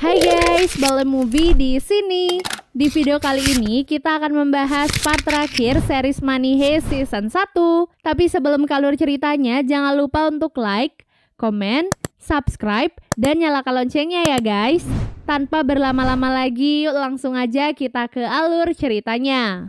Hai guys, Bale Movie di sini. Di video kali ini kita akan membahas part terakhir series Money Heist season 1. Tapi sebelum ke alur ceritanya, jangan lupa untuk like, komen, subscribe, dan nyalakan loncengnya ya guys. Tanpa berlama-lama lagi, yuk langsung aja kita ke alur ceritanya.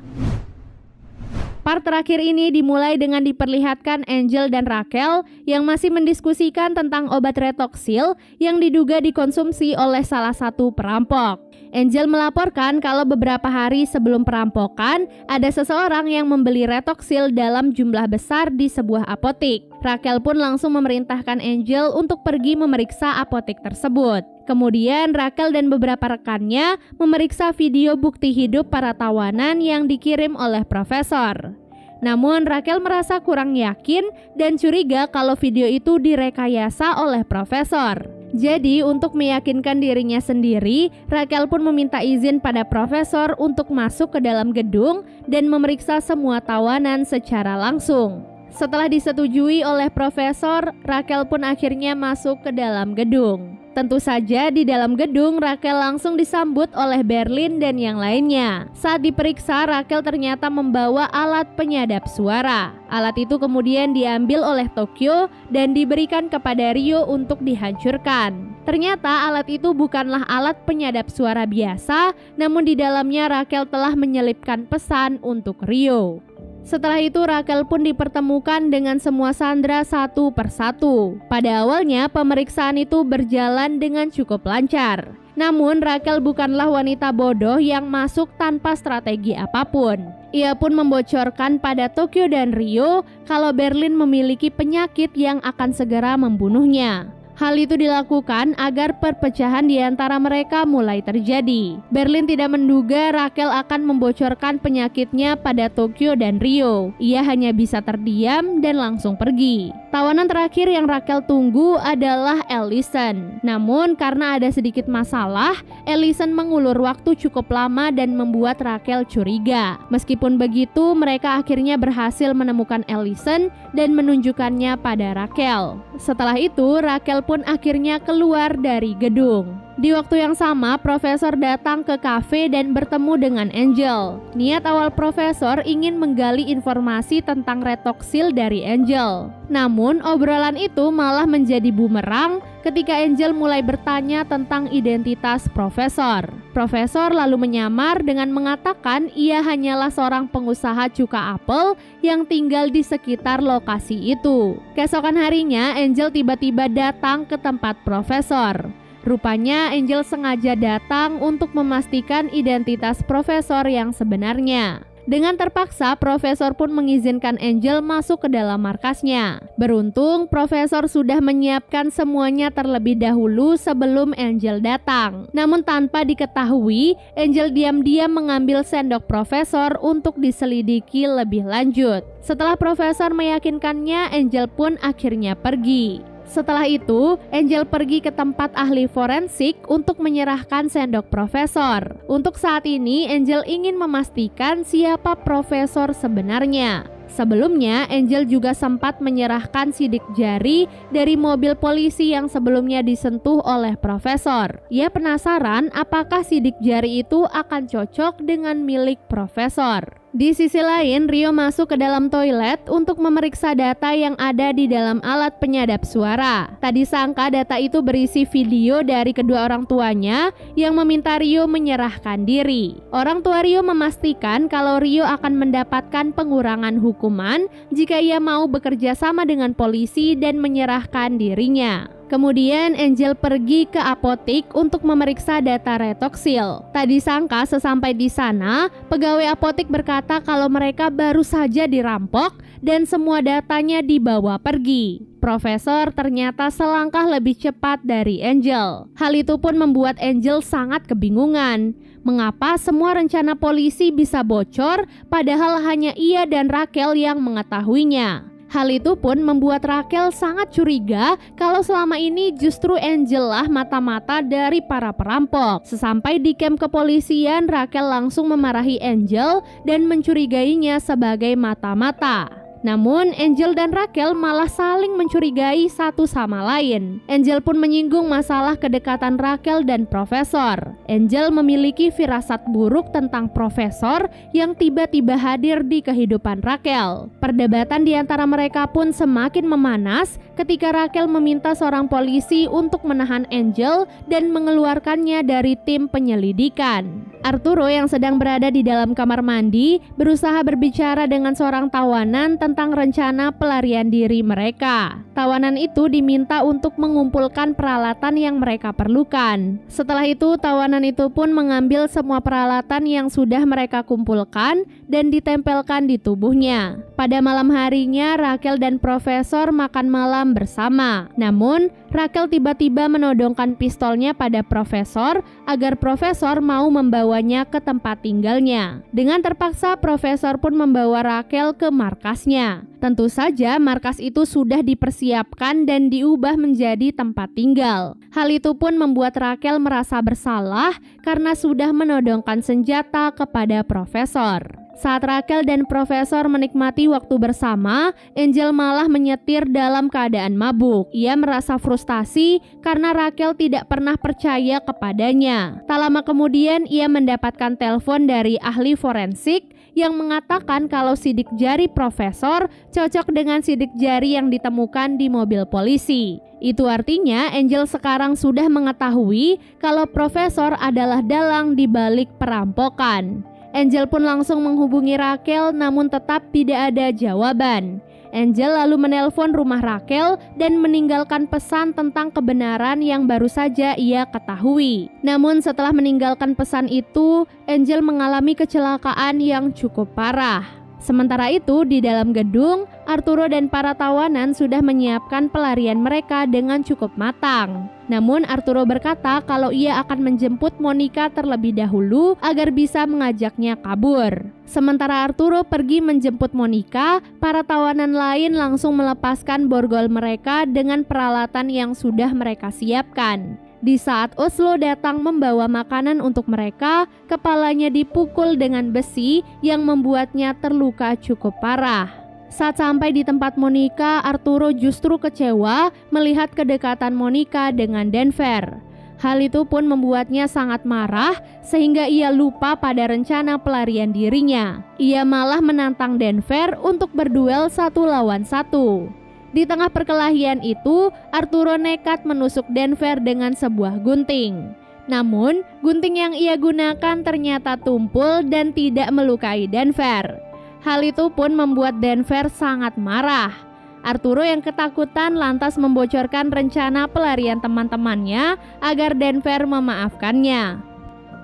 Part terakhir ini dimulai dengan diperlihatkan Angel dan Rachel yang masih mendiskusikan tentang obat Retoxil yang diduga dikonsumsi oleh salah satu perampok. Angel melaporkan kalau beberapa hari sebelum perampokan ada seseorang yang membeli Retoxil dalam jumlah besar di sebuah apotik. Rachel pun langsung memerintahkan Angel untuk pergi memeriksa apotik tersebut. Kemudian Rachel dan beberapa rekannya memeriksa video bukti hidup para tawanan yang dikirim oleh profesor. Namun Rachel merasa kurang yakin dan curiga kalau video itu direkayasa oleh profesor. Jadi untuk meyakinkan dirinya sendiri, Rachel pun meminta izin pada profesor untuk masuk ke dalam gedung dan memeriksa semua tawanan secara langsung. Setelah disetujui oleh profesor, Rachel pun akhirnya masuk ke dalam gedung. Tentu saja di dalam gedung Rachel langsung disambut oleh Berlin dan yang lainnya. Saat diperiksa, Rachel ternyata membawa alat penyadap suara. Alat itu kemudian diambil oleh Tokyo dan diberikan kepada Rio untuk dihancurkan. Ternyata alat itu bukanlah alat penyadap suara biasa, namun di dalamnya Rachel telah menyelipkan pesan untuk Rio. Setelah itu Rachel pun dipertemukan dengan semua sandera satu persatu. Pada awalnya pemeriksaan itu berjalan dengan cukup lancar. Namun Rachel bukanlah wanita bodoh yang masuk tanpa strategi apapun. Ia pun membocorkan pada Tokyo dan Rio kalau Berlin memiliki penyakit yang akan segera membunuhnya. Hal itu dilakukan agar perpecahan di antara mereka mulai terjadi. Berlin tidak menduga Rachel akan membocorkan penyakitnya pada Tokyo dan Rio. Ia hanya bisa terdiam dan langsung pergi. Tawanan terakhir yang Rachel tunggu adalah Allison. Namun karena ada sedikit masalah, Allison mengulur waktu cukup lama dan membuat Rachel curiga. Meskipun begitu, mereka akhirnya berhasil menemukan Allison dan menunjukkannya pada Rachel. Setelah itu, Rachel pun akhirnya keluar dari gedung. Di waktu yang sama, profesor datang ke kafe dan bertemu dengan Angel. Niat awal profesor ingin menggali informasi tentang Retoxil dari Angel. Namun, obrolan itu malah menjadi bumerang ketika Angel mulai bertanya tentang identitas profesor. Profesor lalu menyamar dengan mengatakan ia hanyalah seorang pengusaha cuka apel yang tinggal di sekitar lokasi itu. Keesokan harinya, Angel tiba-tiba datang ke tempat profesor. Rupanya Angel sengaja datang untuk memastikan identitas profesor yang sebenarnya. Dengan terpaksa, profesor pun mengizinkan Angel masuk ke dalam markasnya. Beruntung, profesor sudah menyiapkan semuanya terlebih dahulu sebelum Angel datang. Namun tanpa diketahui, Angel diam-diam mengambil sendok profesor untuk diselidiki lebih lanjut. Setelah profesor meyakinkannya, Angel pun akhirnya pergi. Setelah itu, Angel pergi ke tempat ahli forensik untuk menyerahkan sendok profesor. Untuk saat ini, Angel ingin memastikan siapa profesor sebenarnya. Sebelumnya, Angel juga sempat menyerahkan sidik jari dari mobil polisi yang sebelumnya disentuh oleh profesor. Ia penasaran apakah sidik jari itu akan cocok dengan milik profesor. Di sisi lain, Rio masuk ke dalam toilet untuk memeriksa data yang ada di dalam alat penyadap suara. Tadi sangka data itu berisi video dari kedua orang tuanya yang meminta Rio menyerahkan diri. Orang tua Rio memastikan kalau Rio akan mendapatkan pengurangan hukuman jika ia mau bekerja sama dengan polisi dan menyerahkan dirinya. Kemudian Angel pergi ke apotik untuk memeriksa data Retoxil. Tadi sangka sesampai di sana, pegawai apotik berkata kalau mereka baru saja dirampok dan semua datanya dibawa pergi. Profesor ternyata selangkah lebih cepat dari Angel. Hal itu pun membuat Angel sangat kebingungan. Mengapa semua rencana polisi bisa bocor padahal hanya ia dan Rachel yang mengetahuinya? Hal itu pun membuat Rachel sangat curiga kalau selama ini justru Angel lah mata-mata dari para perampok. Sesampai di camp kepolisian, Rachel langsung memarahi Angel dan mencurigainya sebagai mata-mata. Namun, Angel dan Rachel malah saling mencurigai satu sama lain. Angel pun menyinggung masalah kedekatan Rachel dan Profesor. Angel memiliki firasat buruk tentang Profesor yang tiba-tiba hadir di kehidupan Rachel. Perdebatan di antara mereka pun semakin memanas ketika Rachel meminta seorang polisi untuk menahan Angel dan mengeluarkannya dari tim penyelidikan. Arturo yang sedang berada di dalam kamar mandi berusaha berbicara dengan seorang tawanan tentang rencana pelarian diri mereka. Tawanan itu diminta untuk mengumpulkan peralatan yang mereka perlukan. Setelah itu, tawanan itu pun mengambil semua peralatan yang sudah mereka kumpulkan dan ditempelkan di tubuhnya. Pada malam harinya, Rachel dan Profesor makan malam bersama. Namun, Rachel tiba-tiba menodongkan pistolnya pada Profesor agar Profesor mau membawanya ke tempat tinggalnya. Dengan terpaksa, Profesor pun membawa Rachel ke markasnya. Tentu saja markas itu sudah dipersiapkan dan diubah menjadi tempat tinggal. Hal itu pun membuat Rachel merasa bersalah karena sudah menodongkan senjata kepada Profesor. Saat Rachel dan Profesor menikmati waktu bersama, Angel malah menyetir dalam keadaan mabuk. Ia merasa frustasi karena Rachel tidak pernah percaya kepadanya. Tak lama kemudian, ia mendapatkan telepon dari ahli forensik yang mengatakan kalau sidik jari Profesor cocok dengan sidik jari yang ditemukan di mobil polisi. Itu artinya Angel sekarang sudah mengetahui kalau Profesor adalah dalang di balik perampokan. Angel pun langsung menghubungi Rachel namun tetap tidak ada jawaban. Angel lalu menelpon rumah Rachel dan meninggalkan pesan tentang kebenaran yang baru saja ia ketahui. Namun setelah meninggalkan pesan itu, Angel mengalami kecelakaan yang cukup parah. Sementara itu, di dalam gedung, Arturo dan para tawanan sudah menyiapkan pelarian mereka dengan cukup matang. Namun Arturo berkata kalau ia akan menjemput Monica terlebih dahulu agar bisa mengajaknya kabur. Sementara Arturo pergi menjemput Monica, para tawanan lain langsung melepaskan borgol mereka dengan peralatan yang sudah mereka siapkan. Di saat Oslo datang membawa makanan untuk mereka, kepalanya dipukul dengan besi yang membuatnya terluka cukup parah. Saat sampai di tempat Monica, Arturo justru kecewa melihat kedekatan Monica dengan Denver. Hal itu pun membuatnya sangat marah sehingga ia lupa pada rencana pelarian dirinya. Ia malah menantang Denver untuk berduel 1 lawan 1. Di tengah perkelahian itu, Arturo nekat menusuk Denver dengan sebuah gunting. Namun, gunting yang ia gunakan ternyata tumpul dan tidak melukai Denver. Hal itu pun membuat Denver sangat marah. Arturo yang ketakutan lantas membocorkan rencana pelarian teman-temannya agar Denver memaafkannya.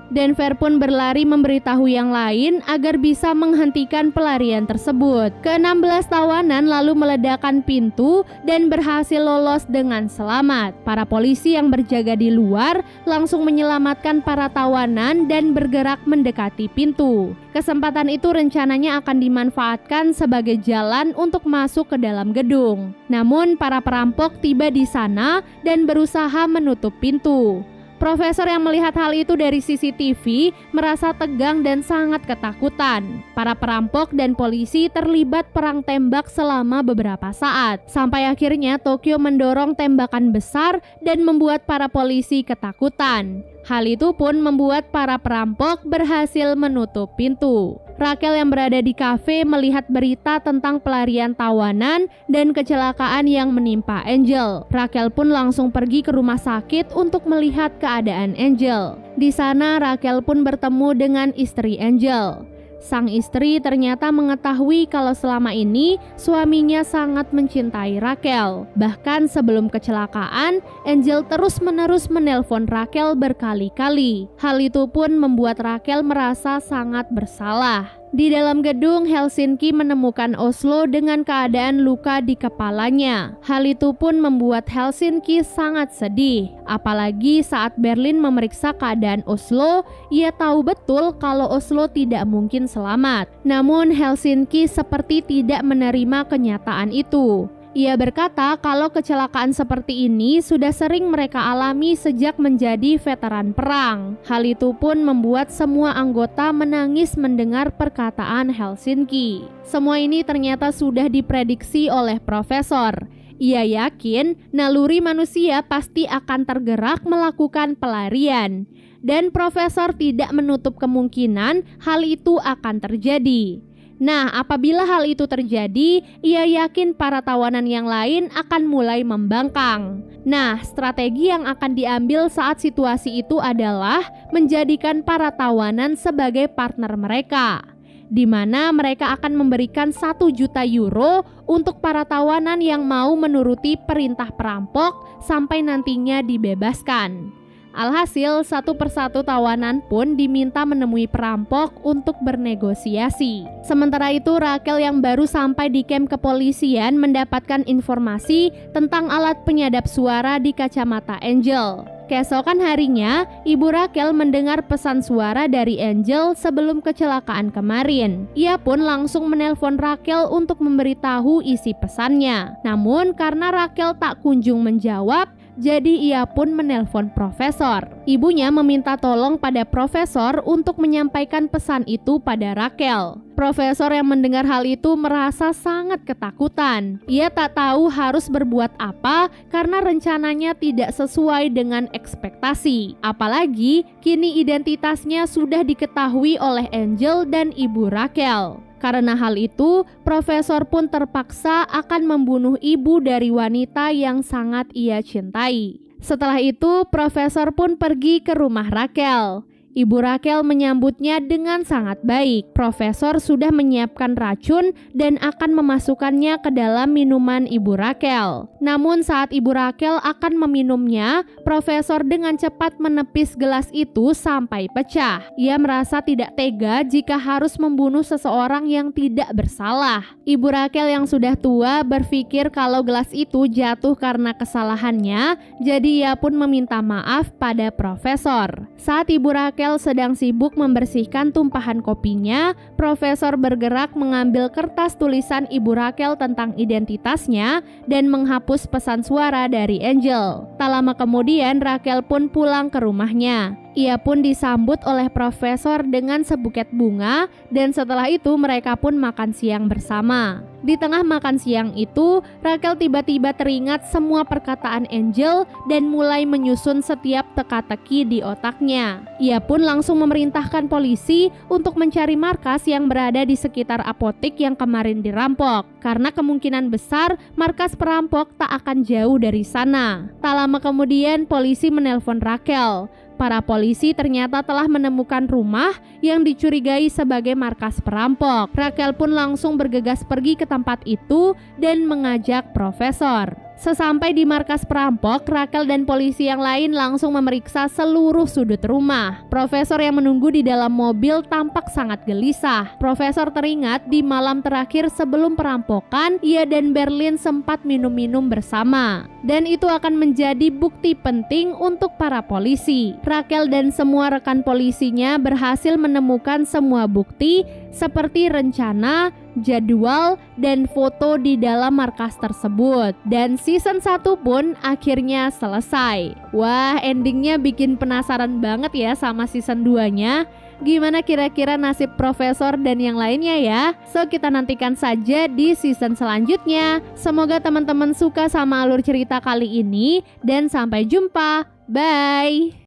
Denver pun berlari memberitahu yang lain agar bisa menghentikan pelarian tersebut. Ke-16 tawanan lalu meledakkan pintu dan berhasil lolos dengan selamat. Para polisi yang berjaga di luar langsung menyelamatkan para tawanan dan bergerak mendekati pintu. Kesempatan itu rencananya akan dimanfaatkan sebagai jalan untuk masuk ke dalam gedung. Namun para perampok tiba di sana dan berusaha menutup pintu. Profesor yang melihat hal itu dari CCTV merasa tegang dan sangat ketakutan. Para perampok dan polisi terlibat perang tembak selama beberapa saat. Sampai akhirnya Tokyo mendorong tembakan besar dan membuat para polisi ketakutan. Hal itu pun membuat para perampok berhasil menutup pintu. Rachel yang berada di kafe melihat berita tentang pelarian tawanan dan kecelakaan yang menimpa Angel. Rachel pun langsung pergi ke rumah sakit untuk melihat keadaan Angel. Di sana Rachel pun bertemu dengan istri Angel. Sang istri ternyata mengetahui kalau selama ini suaminya sangat mencintai Rachel. Bahkan sebelum kecelakaan, Angel terus-menerus menelpon Rachel berkali-kali. Hal itu pun membuat Rachel merasa sangat bersalah. Di dalam gedung, Helsinki menemukan Oslo dengan keadaan luka di kepalanya. Hal itu pun membuat Helsinki sangat sedih. Apalagi saat Berlin memeriksa keadaan Oslo, ia tahu betul kalau Oslo tidak mungkin selamat. Namun Helsinki seperti tidak menerima kenyataan itu. Ia berkata kalau kecelakaan seperti ini sudah sering mereka alami sejak menjadi veteran perang. Hal itu pun membuat semua anggota menangis mendengar perkataan Helsinki. Semua ini ternyata sudah diprediksi oleh profesor. Ia yakin naluri manusia pasti akan tergerak melakukan pelarian. Dan profesor tidak menutup kemungkinan hal itu akan terjadi. Nah, apabila hal itu terjadi, ia yakin para tawanan yang lain akan mulai membangkang. Nah, strategi yang akan diambil saat situasi itu adalah menjadikan para tawanan sebagai partner mereka, di mana mereka akan memberikan 1 juta euro untuk para tawanan yang mau menuruti perintah perampok sampai nantinya dibebaskan. Alhasil, satu persatu tawanan pun diminta menemui perampok untuk bernegosiasi. Sementara itu, Rachel yang baru sampai di kamp kepolisian mendapatkan informasi tentang alat penyadap suara di kacamata Angel. Keesokan harinya, Ibu Rachel mendengar pesan suara dari Angel sebelum kecelakaan kemarin. Ia pun langsung menelpon Rachel untuk memberitahu isi pesannya. Namun karena Rachel tak kunjung menjawab, jadi ia pun menelpon profesor. Ibunya meminta tolong pada profesor untuk menyampaikan pesan itu pada Rachel. Profesor yang mendengar hal itu merasa sangat ketakutan. Ia tak tahu harus berbuat apa karena rencananya tidak sesuai dengan ekspektasi. Apalagi kini identitasnya sudah diketahui oleh Angel dan Ibu Rachel. Karena hal itu, profesor pun terpaksa akan membunuh ibu dari wanita yang sangat ia cintai. Setelah itu, profesor pun pergi ke rumah Rachel. Ibu Rachel menyambutnya dengan sangat baik. Profesor sudah menyiapkan racun dan akan memasukkannya ke dalam minuman Ibu Rachel. Namun saat Ibu Rachel akan meminumnya, profesor dengan cepat menepis gelas itu sampai pecah. Ia merasa tidak tega jika harus membunuh seseorang yang tidak bersalah. Ibu Rachel yang sudah tua berpikir kalau gelas itu jatuh karena kesalahannya, jadi ia pun meminta maaf pada profesor. Saat Ibu Rachel sedang sibuk membersihkan tumpahan kopinya, profesor bergerak mengambil kertas tulisan Ibu Rachel tentang identitasnya dan menghapus pesan suara dari Angel. Tak lama kemudian, Rachel pun pulang ke rumahnya. Ia pun disambut oleh profesor dengan sebuket bunga dan setelah itu mereka pun makan siang bersama. Di tengah makan siang itu, Rachel tiba-tiba teringat semua perkataan Angel dan mulai menyusun setiap teka-teki di otaknya. Ia pun langsung memerintahkan polisi untuk mencari markas yang berada di sekitar apotik yang kemarin dirampok. Karena kemungkinan besar markas perampok tak akan jauh dari sana. Tak lama kemudian polisi menelpon Rachel. Para polisi ternyata telah menemukan rumah yang dicurigai sebagai markas perampok. Rachel pun langsung bergegas pergi ke tempat itu dan mengajak profesor. Sesampai di markas perampok, Rachel dan polisi yang lain langsung memeriksa seluruh sudut rumah. Profesor yang menunggu di dalam mobil tampak sangat gelisah. Profesor teringat di malam terakhir sebelum perampokan, ia dan Berlin sempat minum-minum bersama. Dan itu akan menjadi bukti penting untuk para polisi. Rachel dan semua rekan polisinya berhasil menemukan semua bukti seperti rencana, jadwal, dan foto di dalam markas tersebut. Dan season 1 pun akhirnya selesai. Wah, endingnya bikin penasaran banget ya sama season 2-nya. Gimana kira-kira nasib profesor dan yang lainnya ya? So, kita nantikan saja di season selanjutnya. Semoga teman-teman suka sama alur cerita kali ini dan sampai jumpa. Bye!